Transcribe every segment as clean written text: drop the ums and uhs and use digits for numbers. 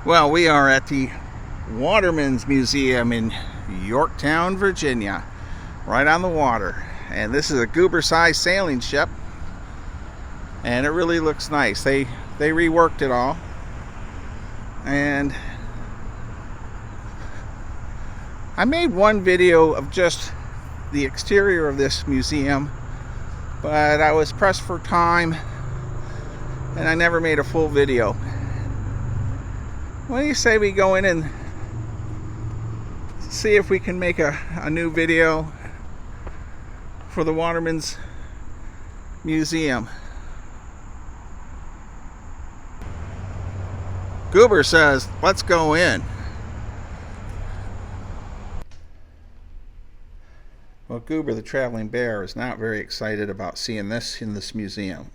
Well, we are at the Waterman's Museum in Yorktown, Virginia, right on the water. And this is a goober-sized sailing ship, and it really looks nice. They reworked it all, and I made one video of just the exterior of this museum, but I was pressed for time, and I never made a full video. What do you say we go in and see if we can make a new video for the Waterman's Museum? Goober says, let's go in. Well, Goober the traveling bear is not very excited about seeing this in this museum.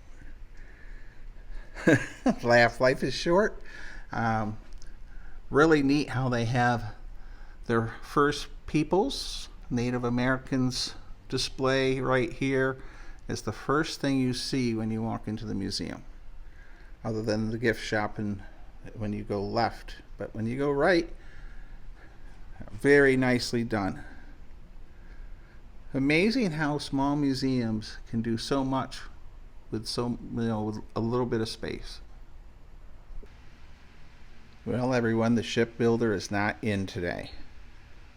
Laugh, life is short. Really neat how they have their First Peoples, Native Americans display right here. Is the first thing you see when you walk into the museum, other than the gift shop and when you go left. But when you go right, very nicely done. Amazing how small museums can do so much with with a little bit of space. Well, everyone, the shipbuilder is not in today.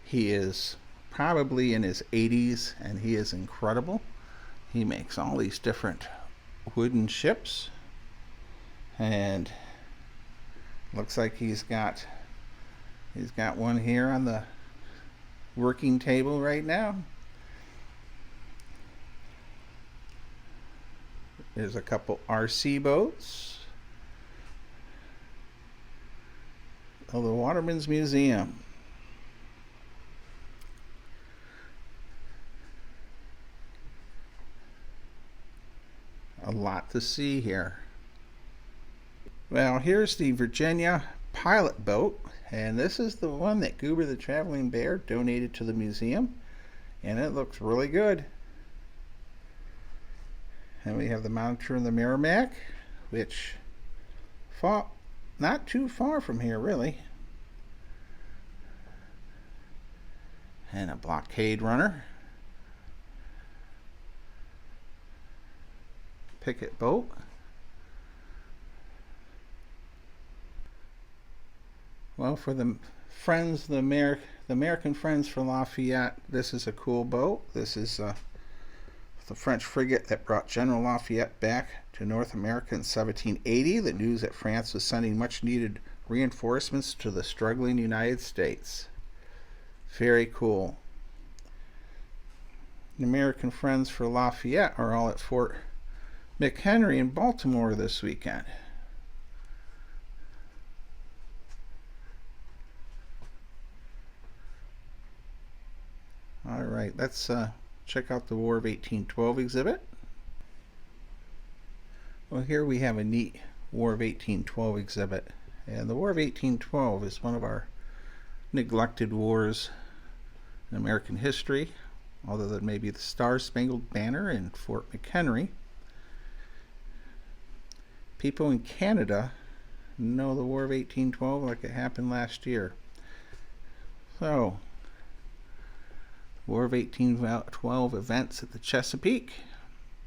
He is probably in his 80s, and he is incredible. He makes all these different wooden ships, and looks like he's got one here on the working table right now. There's a couple RC boats. Oh, the Waterman's Museum. A lot to see here. Well, here's the Virginia pilot boat, and this is the one that Goober the traveling bear donated to the museum, and it looks really good. And we have the Monitor and the Merrimack, which fought not too far from here, really. And a blockade runner. Picket boat. Well, for the friends, the American Friends for Lafayette, this is a cool boat. This is the French frigate that brought General Lafayette back to North America in 1780. The news that France was sending much needed reinforcements to the struggling United States. Very cool. The American Friends for Lafayette are all at Fort McHenry in Baltimore this weekend. All right, let's check out the War of 1812 exhibit. Well, here we have a neat War of 1812 exhibit. And the War of 1812 is one of our neglected wars in American history, other than maybe the Star-Spangled Banner in Fort McHenry. People in Canada know the War of 1812 like it happened last year. So, War of 1812 events at the Chesapeake,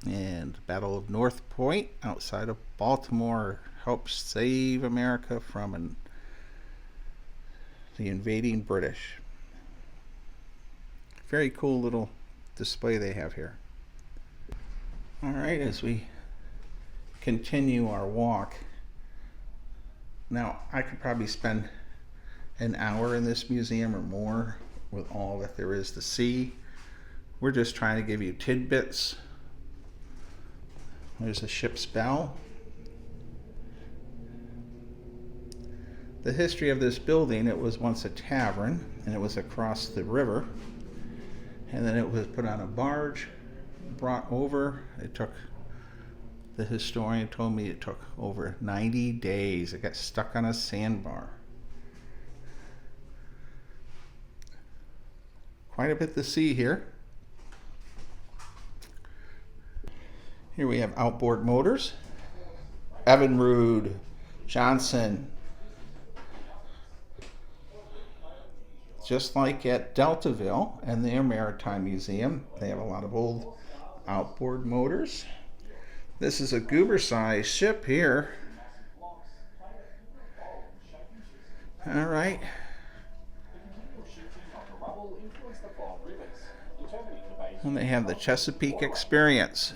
and Battle of North Point outside of Baltimore helped save America from the invading British. Very cool little display they have here. All right, as we continue our walk, now I could probably spend an hour in this museum or more with all that there is to see. We're just trying to give you tidbits. There's a ship's bell. The history of this building: it was once a tavern, and it was across the river, and then it was put on a barge, brought over. The historian told me it took over 90 days. It got stuck on a sandbar. Quite a bit to see here. Here we have outboard motors. Evinrude, Johnson, just like at Deltaville and their Maritime Museum. They have a lot of old outboard motors. This is a goober-sized ship here. All right. And they have the Chesapeake Experience.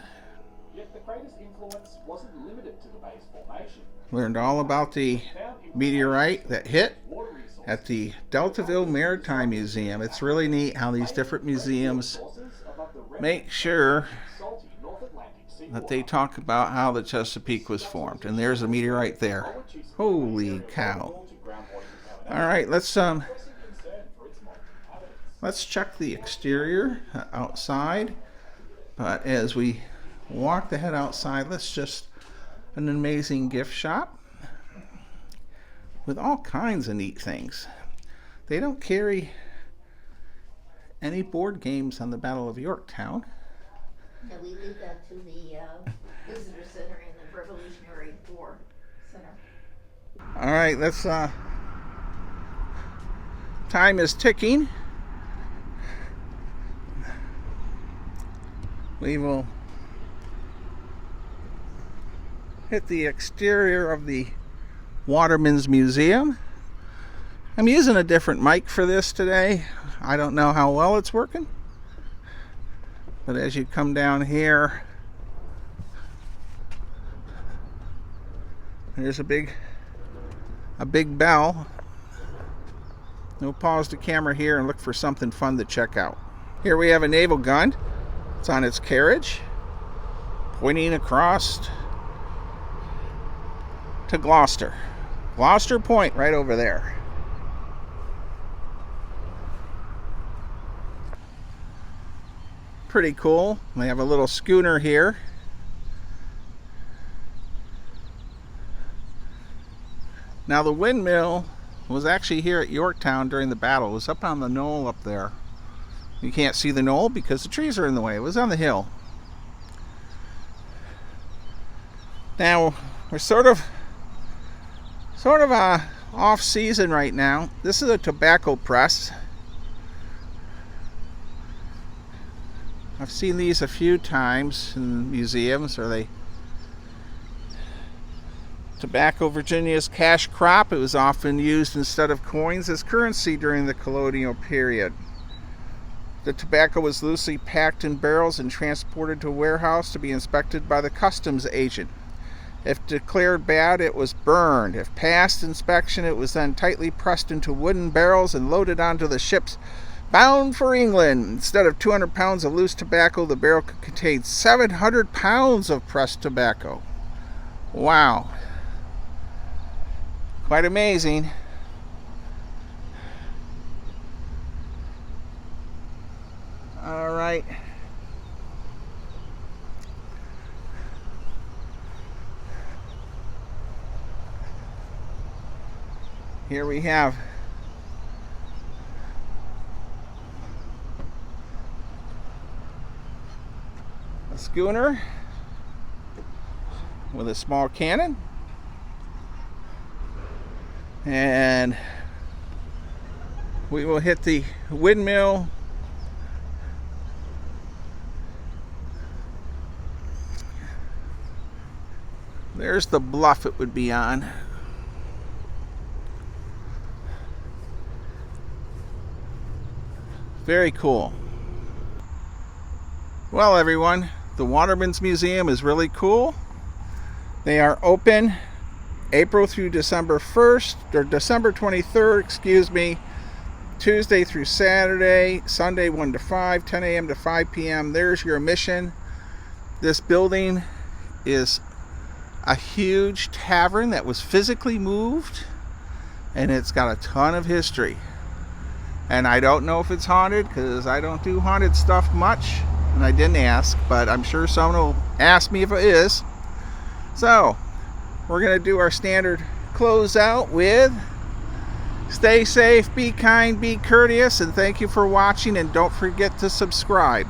Learned all about the meteorite that hit at the Deltaville Maritime Museum. It's really neat how these different museums make sure that they talk about how the Chesapeake was formed. And there's a meteorite there. Holy cow. All right, let's check the exterior outside. But as we walk the head outside, let's just an amazing gift shop with all kinds of neat things. They don't carry any board games on the Battle of Yorktown. No, we leave that to the visitor center and the Revolutionary War Center. All right, let's time is ticking. We will hit the exterior of the Waterman's Museum. I'm using a different mic for this today. I don't know how well it's working, but as you come down here, there's a big bell. We'll pause the camera here and look for something fun to check out. Here we have a naval gun. It's on its carriage, pointing across to Gloucester. Gloucester Point right over there. Pretty cool. They have a little schooner here. Now the windmill was actually here at Yorktown during the battle. It was up on the knoll up there. You can't see the knoll because the trees are in the way. It was on the hill. Now we're sort of off season right now. This is a tobacco press. I've seen these a few times in museums, tobacco, Virginia's cash crop. It was often used instead of coins as currency during the colonial period. The tobacco was loosely packed in barrels and transported to a warehouse to be inspected by the customs agent. If declared bad, it was burned. If passed inspection, it was then tightly pressed into wooden barrels and loaded onto the ships bound for England. Instead of 200 pounds of loose tobacco, the barrel could contain 700 pounds of pressed tobacco. Wow. Quite amazing. All right. Here we have a schooner with a small cannon, and we will hit the windmill. There's the bluff it would be on. Very cool. Well, everyone, the Waterman's Museum is really cool. They are open April through December 1st, or December 23rd, excuse me, Tuesday through Saturday, Sunday 1 to 5, 10 a.m. to 5 p.m. There's your admission. This building is a huge tavern that was physically moved, and it's got a ton of history. And I don't know if it's haunted because I don't do haunted stuff much, and I didn't ask, but I'm sure someone will ask me if it is. So we're going to do our standard closeout with stay safe, be kind, be courteous, and thank you for watching, and don't forget to subscribe.